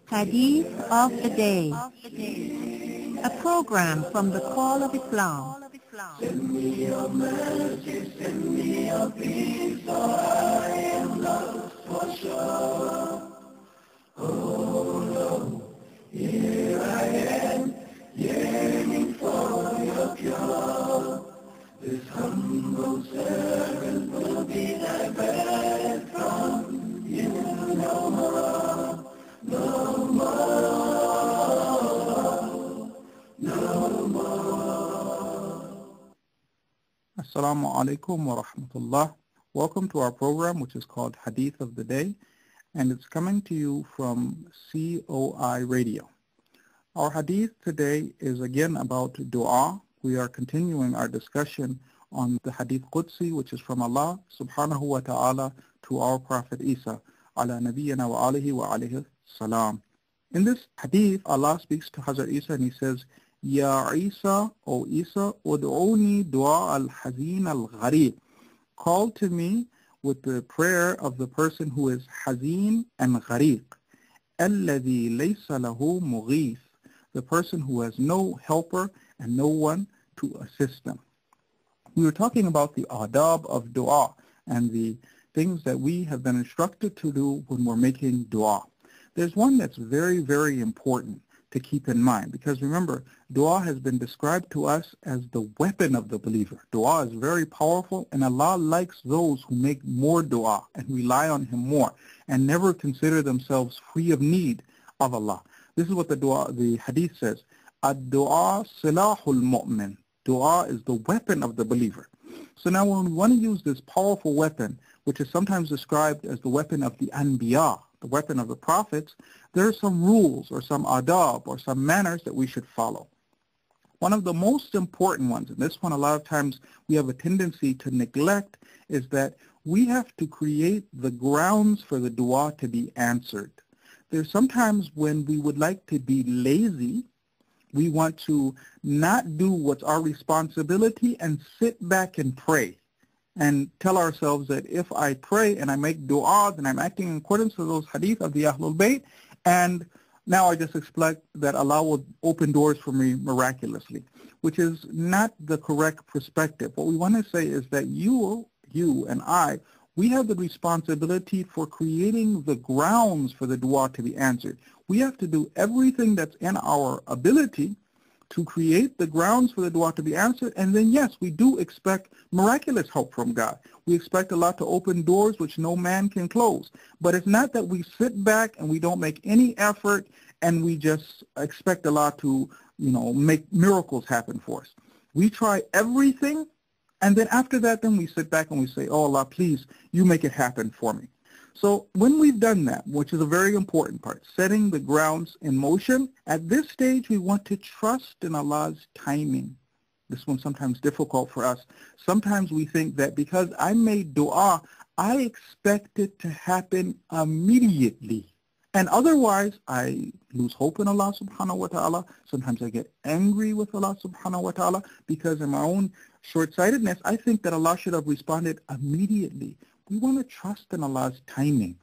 Hadith of the Day, a program from the Call of Islam. Send me your mercy, send me your peace, for I am lost for sure. Oh Lord, here I am, yearning for your cure. This humble servant will be diverted from you no more, no more, no more. Assalamu alaikum wa rahmatullah. Welcome to our program, which is called Hadith of the Day, and it's coming to you from COI Radio. Our hadith today is again about dua. We are continuing our discussion on the Hadith Qudsi, which is from Allah subhanahu wa ta'ala to our Prophet Isa, ala nabiyyina wa alihi wa alayhi salam. In this hadith, Allah speaks to Hazrat Isa and he says, Ya Isa, O Isa, ud'uni dua al-hazin al-gharib. Call to me with the prayer of the person who is hazin and gharib. Alladhi laysa lahu mughith. The person who has no helper and no one to assist them. We were talking about the adab of dua and the things that we have been instructed to do when we're making dua. There's one that's very, very important to keep in mind, because remember, dua has been described to us as the weapon of the believer. Dua is very powerful, and Allah likes those who make more dua and rely on Him more and never consider themselves free of need of Allah. This is what the hadith says, Ad-du'a silahul mu'min. Dua is the weapon of the believer. So now when we want to use this powerful weapon, which is sometimes described as the weapon of the anbiya, the weapon of the prophets, there are some rules or some adab or some manners that we should follow. One of the most important ones, and this one a lot of times we have a tendency to neglect, is that we have to create the grounds for the dua to be answered. There's sometimes when we would like to be lazy, we want to not do what's our responsibility and sit back and pray and tell ourselves that if I pray and I make dua, then I'm acting in accordance with those hadith of the Ahlul Bayt, and now I just expect that Allah will open doors for me miraculously, which is not the correct perspective. What we want to say is that you and I, we have the responsibility for creating the grounds for the dua to be answered. We have to do everything that's in our ability to create the grounds for the dua to be answered. And then, yes, we do expect miraculous help from God. We expect Allah to open doors which no man can close. But it's not that we sit back and we don't make any effort and we just expect Allah to, make miracles happen for us. We try everything, and then after that, then we sit back and we say, oh Allah, please, you make it happen for me. So when we've done that, which is a very important part, setting the grounds in motion, at this stage we want to trust in Allah's timing. This one's sometimes difficult for us. Sometimes we think that because I made dua, I expect it to happen immediately. And otherwise, I lose hope in Allah subhanahu wa ta'ala. Sometimes I get angry with Allah subhanahu wa ta'ala because in my own short-sightedness, I think that Allah should have responded immediately. We want to trust in Allah's timing.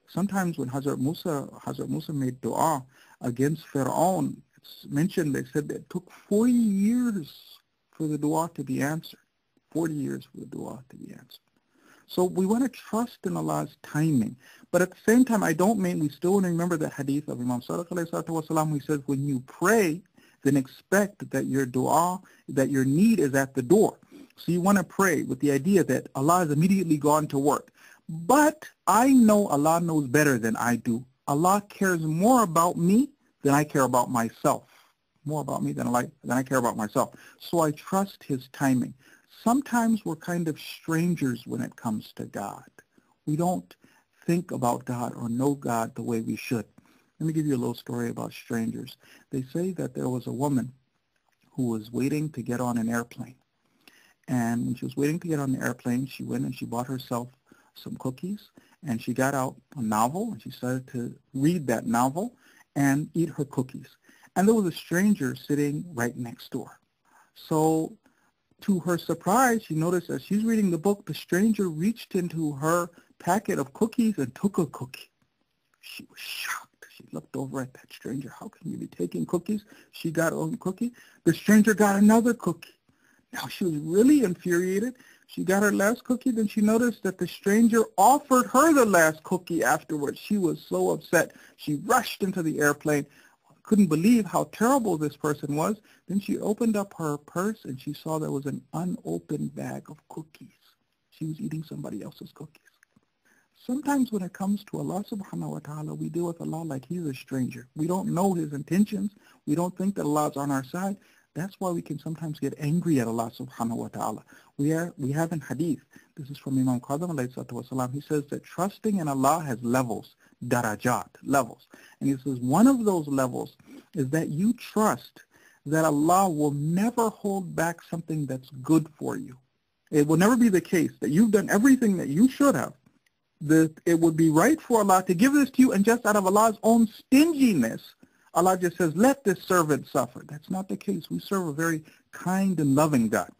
Sometimes when Hazrat Musa made dua against Fir'aun, it's mentioned, they said that it took 40 years for the dua to be answered. 40 years for the dua to be answered. So we want to trust in Allah's timing. But at the same time, I don't mean, we still want to remember the hadith of Imam Sadiq alayhi salatu wasalam. He says, when you pray, then expect that your dua, that your need is at the door. So you want to pray with the idea that Allah has immediately gone to work. But I know Allah knows better than I do. Allah cares more about me than I care about myself. More about me than I care about myself. So I trust His timing. Sometimes we're kind of strangers when it comes to God. We don't think about God or know God the way we should. Let me give you a little story about strangers. They say that there was a woman who was waiting to get on an airplane. And when she was waiting to get on the airplane, she went and she bought herself some cookies, and she got out a novel, and she started to read that novel and eat her cookies. And there was a stranger sitting right next door. So To her surprise, she noticed as she's reading the book, the stranger reached into her packet of cookies and took a cookie. She was shocked. She looked over at that stranger. How can you be taking cookies? She got a cookie. The stranger got another cookie. Now she was really infuriated. She got her last cookie. Then she noticed that the stranger offered her the last cookie afterwards. She was so upset. She rushed into the airplane. Couldn't believe how terrible this person was. Then she opened up her purse and she saw there was an unopened bag of cookies. She was eating somebody else's cookies. Sometimes when it comes to Allah subhanahu wa ta'ala, we deal with Allah like He's a stranger. We don't know His intentions. We don't think that Allah is on our side. That's why we can sometimes get angry at Allah subhanahu wa ta'ala. We have in Hadith, this is from Imam Qadam alayhi salatu wasalam, he says that trusting in Allah has levels, darajat, levels. And he says one of those levels is that you trust that Allah will never hold back something that's good for you. It will never be the case that you've done everything that you should have. It would be right for Allah to give this to you, and just out of Allah's own stinginess, Allah just says, let this servant suffer. That's not the case. We serve a very kind and loving God.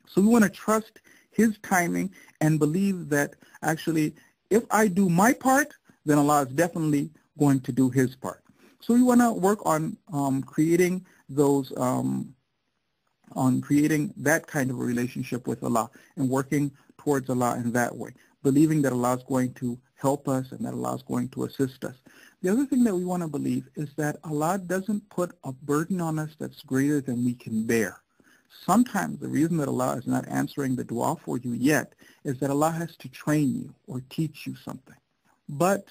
So we want to trust His timing and believe that actually if I do my part, then Allah is definitely going to do His part. So we want to work on creating those, on creating that kind of a relationship with Allah and working towards Allah in that way, believing that Allah is going to help us and that Allah is going to assist us. The other thing that we want to believe is that Allah doesn't put a burden on us that's greater than we can bear. Sometimes the reason that Allah is not answering the dua for you yet is that Allah has to train you or teach you something. But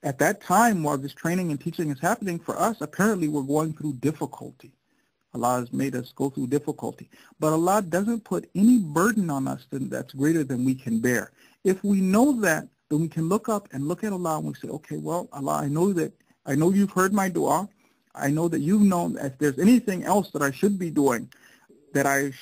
at that time, while this training and teaching is happening for us, apparently we're going through difficulty. Allah has made us go through difficulty. But Allah doesn't put any burden on us that's greater than we can bear. If we know that, then we can look up and look at Allah and we say, okay, well, Allah, I know you've heard my dua. I know that you've known if there's anything else that I should be doing that I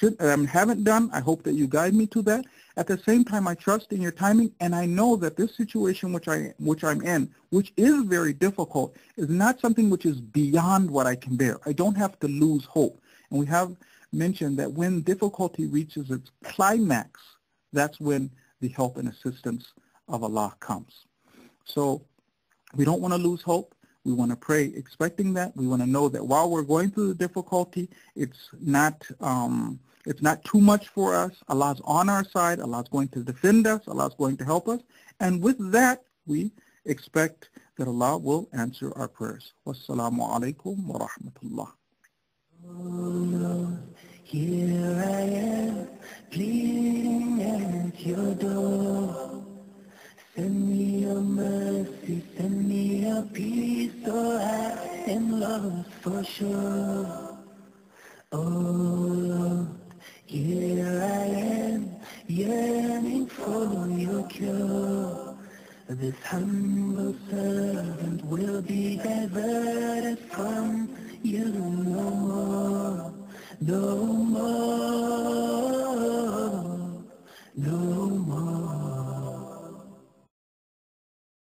haven't done, I hope that you guide me to that. At the same time, I trust in your timing, and I know that this situation which I'm in, which is very difficult, is not something which is beyond what I can bear. I don't have to lose hope. And we have mentioned that when difficulty reaches its climax, that's when the help and assistance of Allah comes. So we don't want to lose hope. We want to pray expecting that. We want to know that while we're going through the difficulty, it's not too much for us. Allah's on our side. Allah's going to defend us. Allah's going to help us. And with that, we expect that Allah will answer our prayers. Wassalamu alaikum wa rahmatullah. Oh, here I am, pleading at your door. Send me your mercy, send me your peace, so I am lost for sure. Oh Lord, here I am, yearning for your cure. This humble servant will be diverted from you no more, no more.